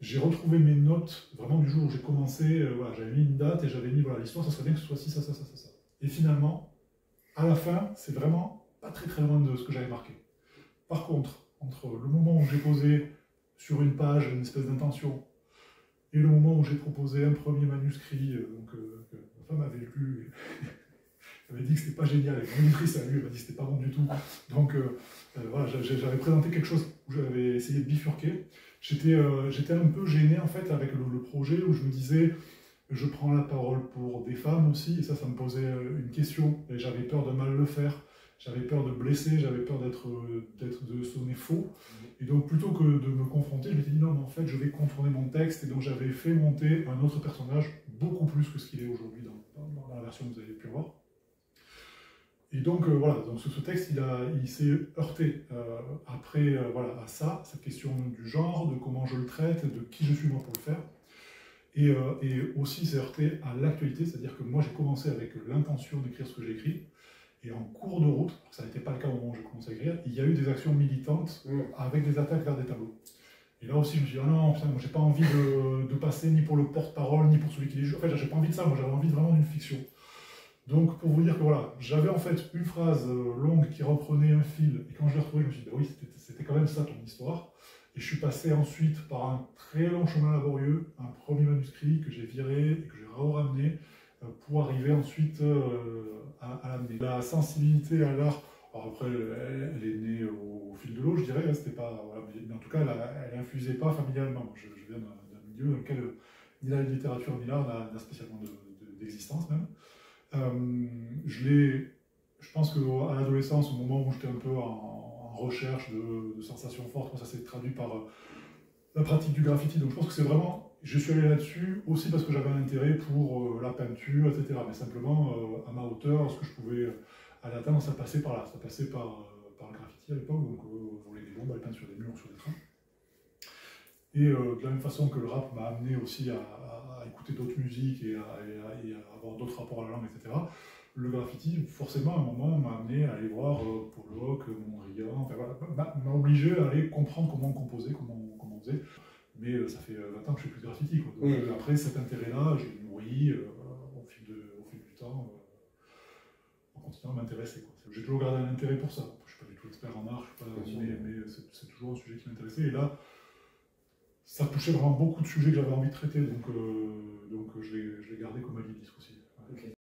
j'ai retrouvé mes notes vraiment du jour où j'ai commencé, voilà, j'avais mis une date et j'avais mis, voilà, l'histoire, ça serait bien que ce soit ci, ça, ça, ça, ça, ça. Et finalement, à la fin, c'est vraiment pas très très loin de ce que j'avais marqué. Par contre, entre le moment où j'ai posé sur une page une espèce d'intention, et le moment où j'ai proposé un premier manuscrit que ma femme avait lu, elle m'avait dit que c'était pas génial, et mon éditrice a lu, elle m'a dit que c'était pas bon du tout. Donc voilà, j'avais présenté quelque chose où j'avais essayé de bifurquer. J'étais un peu gêné en fait avec le projet où je me disais, je prends la parole pour des femmes aussi, et ça me posait une question, et j'avais peur de mal le faire. J'avais peur de blesser, j'avais peur de sonner faux. Et donc, plutôt que de me confronter, je m'étais dit non, mais en fait, je vais contourner mon texte. Et donc, j'avais fait monter un autre personnage, beaucoup plus que ce qu'il est aujourd'hui dans la version que vous avez pu voir. Et donc, voilà, donc ce texte, il s'est heurté après voilà, à ça, cette question du genre, de comment je le traite, de qui je suis moi pour le faire. Et aussi, il s'est heurté à l'actualité, c'est-à-dire que moi, j'ai commencé avec l'intention d'écrire ce que j'ai écrit. Et en cours de route, alors que ça n'était pas le cas au moment où j'ai commencé à écrire, il y a eu des actions militantes avec des attaques vers des tableaux. Et là aussi, je me suis dit, ah non, putain, moi j'ai pas envie de passer ni pour le porte-parole, ni pour celui qui les juge. En fait, j'ai pas envie de ça, moi j'avais envie vraiment d'une fiction. Donc, pour vous dire que voilà, j'avais en fait une phrase longue qui reprenait un fil, et quand je l'ai retrouvée, je me suis dit, bah oui, c'était quand même ça ton histoire. Et je suis passé ensuite par un très long chemin laborieux, un premier manuscrit que j'ai viré et que j'ai ramené pour arriver ensuite à l'amener. La sensibilité à l'art, alors après, elle est née au fil de l'eau, je dirais, c'était pas, voilà, mais en tout cas, elle infusait pas familialement. Je viens d'un milieu dans lequel ni la littérature ni l'art n'a spécialement d'existence même. Je pense qu'à l'adolescence, au moment où j'étais un peu en recherche de sensations fortes, ça s'est traduit par la pratique du graffiti. Donc je pense que c'est vraiment, je suis allé là-dessus aussi parce que j'avais un intérêt pour la peinture, etc. Mais simplement, à ma hauteur, ce que je pouvais aller atteindre, ça passait par là. Ça passait par le graffiti à l'époque, donc voler des bombes, aller peindre sur des murs, sur des trains. Et de la même façon que le rap m'a amené aussi à écouter d'autres musiques et à avoir d'autres rapports à la langue, etc., le graffiti, forcément, à un moment, m'a amené à aller voir Pollock, Mondrian, enfin, voilà, m'a obligé à aller comprendre comment on composait, comment on faisait. Mais ça fait 20 ans que je fais plus de graffiti. Quoi. Donc, après, cet intérêt-là, je l'ai nourri au fil du temps, en continuant à m'intéresser. J'ai toujours gardé un intérêt pour ça. Je ne suis pas du tout expert en art, mais c'est toujours un sujet qui m'intéressait. Et là, ça touchait vraiment beaucoup de sujets que j'avais envie de traiter, donc je l'ai gardé comme allié aussi. Ouais. Okay.